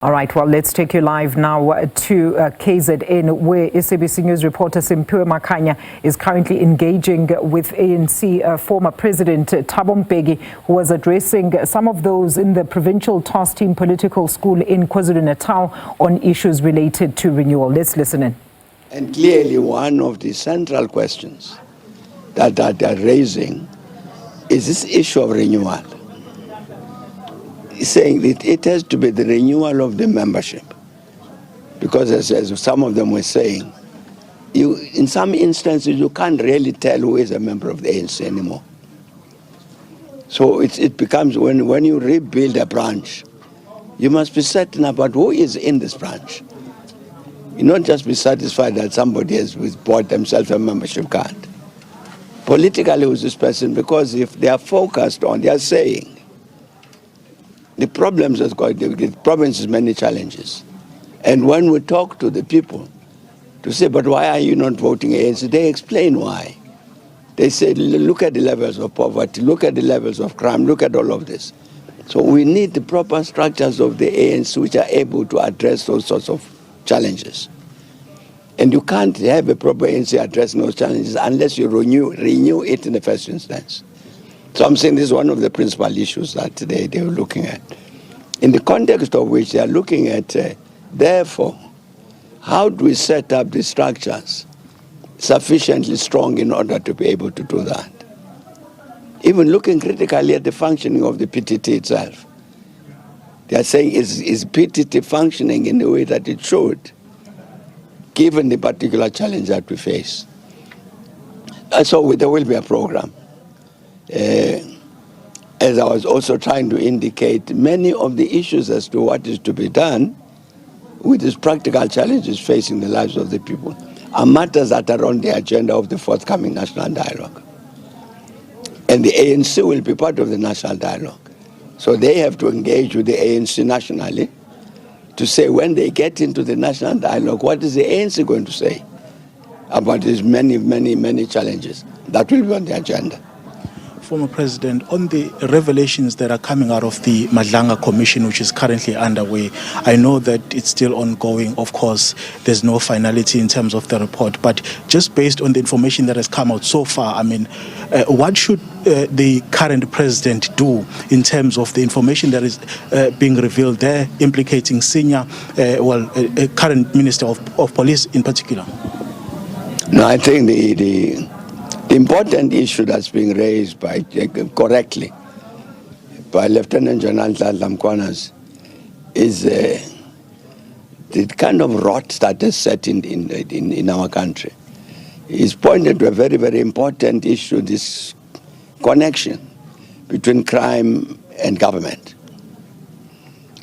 All right, well, let's take you live now to KZN, where SABC News reporter Simpiwe Makhanya is currently engaging with ANC former President Thabo Mbeki, who was addressing some of those in the Provincial Task Team Political School in KwaZulu-Natal on issues related to renewal. Let's listen in. And clearly one of the central questions that they're raising is this issue of renewal. Saying that it has to be the renewal of the membership, because as some of them were saying, in some instances you can't really tell who is a member of the ANC anymore. So it becomes, when you rebuild a branch, you must be certain about who is in this branch. You not just be satisfied that somebody has bought themselves a membership card. Politically, who's this person? Because if they are focused on, they are saying, the problems the province has many challenges. And when we talk to the people to say, but why are you not voting ANC? They explain why. They say, look at the levels of poverty, look at the levels of crime, look at all of this. So we need the proper structures of the ANC which are able to address those sorts of challenges. And you can't have a proper ANC addressing those challenges unless you renew it in the first instance. So I'm saying this is one of the principal issues that they were looking at. In the context of which they are looking at, therefore, how do we set up the structures sufficiently strong in order to be able to do that? Even looking critically at the functioning of the PTT itself. They are saying, is PTT functioning in the way that it should, given the particular challenge that we face? So there will be a program. As I was also trying to indicate, many of the issues as to what is to be done with these practical challenges facing the lives of the people are matters that are on the agenda of the forthcoming national dialogue. And the ANC will be part of the national dialogue. So they have to engage with the ANC nationally to say, when they get into the national dialogue, what is the ANC going to say about these many, many, many challenges that will be on the agenda? Former President, on the revelations that are coming out of the Madlanga Commission, which is currently underway, I know that it's still ongoing. Of course, there's no finality in terms of the report, but just based on the information that has come out so far, I mean, what should the current president do in terms of the information that is being revealed there, implicating senior, current Minister of Police in particular? No, I think the important issue that's being raised correctly by Lieutenant General Thabo Mbeki is the kind of rot that is set in our country. He's pointed to a very, very important issue, this connection between crime and government,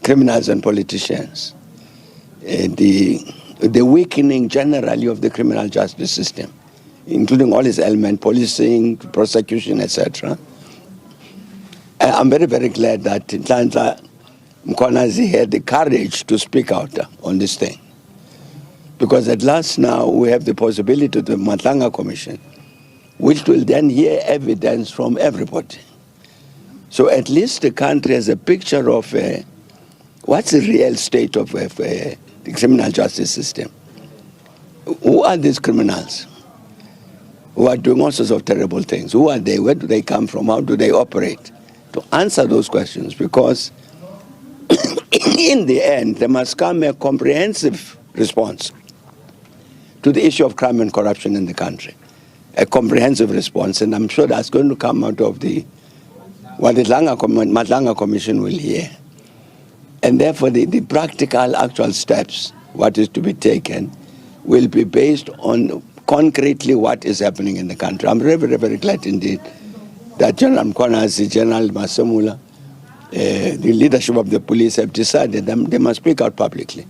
criminals and politicians, the weakening generally of the criminal justice system, including all its elements, policing, prosecution, etc. I'm very, very glad that Nhlanhla Mkhwanazi had the courage to speak out on this thing. Because at last now we have the possibility of the Madlanga Commission, which will then hear evidence from everybody. So at least the country has a picture of what's the real state of the criminal justice system. Who are these criminals who are doing all sorts of terrible things? Who are they? Where do they come from? How do they operate? To answer those questions, because in the end, there must come a comprehensive response to the issue of crime and corruption in the country. A comprehensive response, and I'm sure that's going to come out of what the Madlanga Commission will hear. And therefore, the practical, actual steps, what is to be taken, will be based on concretely what is happening in the country. I'm very, very, very glad indeed that General Mkhwanazi, General Masamula, the leadership of the police have decided that they must speak out publicly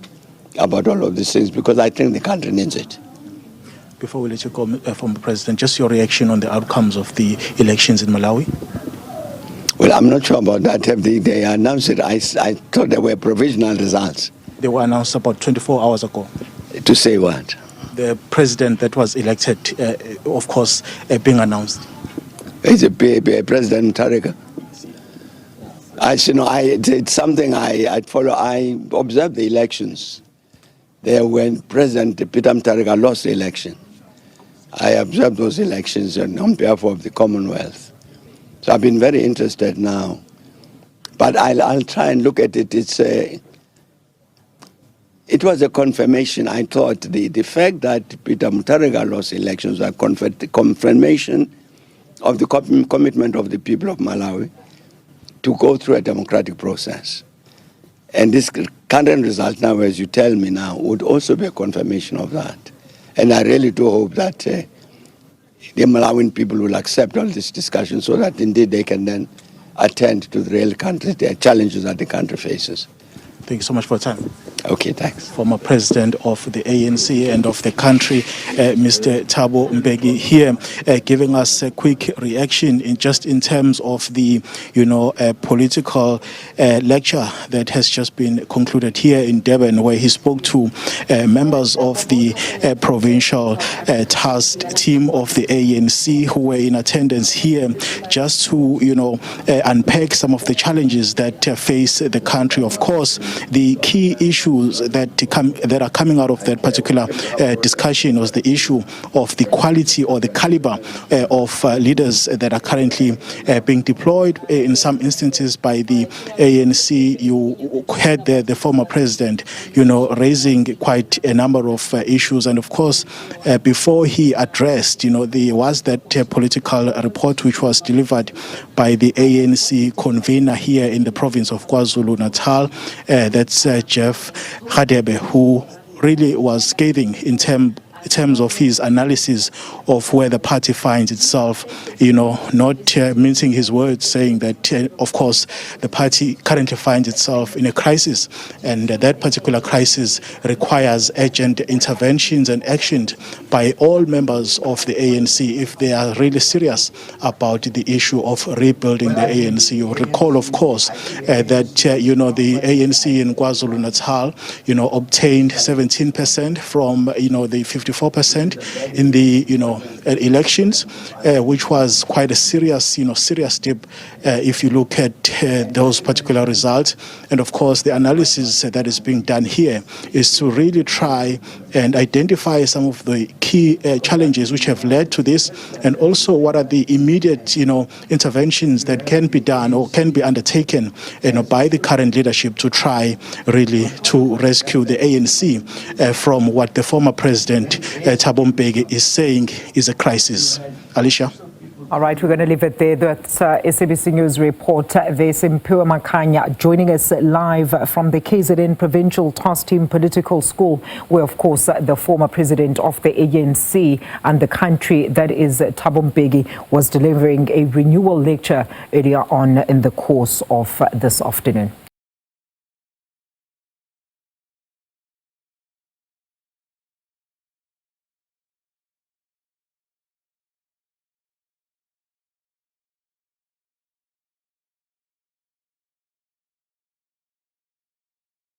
about all of these things, because I think the country needs it. Before we let you go, former President, just your reaction on the outcomes of the elections in Malawi? Well, I'm not sure about that. They announced it. I thought there were provisional results. They were announced about 24 hours ago. To say what? The president that was elected, of course, being announced. Is it President Tarek? It's something I follow. I observed the elections there when President Peter Mutharika lost the election. I observed those elections on behalf of the Commonwealth. So I've been very interested now. But I'll try and look at it. It was a confirmation. I thought the fact that Peter Mutharika lost elections was a confirmation of the commitment of the people of Malawi to go through a democratic process. And this current result now, as you tell me now, would also be a confirmation of that. And I really do hope that the Malawian people will accept all this discussion so that indeed they can then attend to the real country, the challenges that the country faces. Thank you so much for your time. Okay, thanks. Former president of the ANC and of the country, Mr. Thabo Mbeki, here giving us a quick reaction in terms of the, political lecture that has just been concluded here in Durban, where he spoke to members of the provincial task team of the ANC who were in attendance here, just to, unpack some of the challenges that face the country. Of course, the key issues that are coming out of that particular discussion was the issue of the quality or the caliber of leaders that are currently being deployed in some instances by the ANC. You had the former president, raising quite a number of issues. And of course, before he addressed, there was that political report which was delivered by the ANC convener here in the province of KwaZulu-Natal. That's Jeff Radebe, who really was scathing in terms of his analysis of where the party finds itself, not mincing his words, saying that, of course, the party currently finds itself in a crisis, and that particular crisis requires urgent interventions and actions by all members of the ANC if they are really serious about the issue of rebuilding the ANC. You recall, of course, that, the ANC in KwaZulu-Natal, obtained 17% from, the 54% in the elections, which was quite a serious dip if you look at those particular results. And of course, the analysis that is being done here is to really try and identify some of the key challenges which have led to this, and also what are the immediate interventions that can be done or can be undertaken by the current leadership to try really to rescue the ANC from what the former president Thabo Mbeki is saying is a crisis. Alicia. All right, we're going to leave it there. That's SABC News reporter Simphiwe Makhanya joining us live from the KZN Provincial Task Team Political School, where, of course, the former president of the ANC and the country, that is Thabo Mbeki, was delivering a renewal lecture earlier on in the course of this afternoon.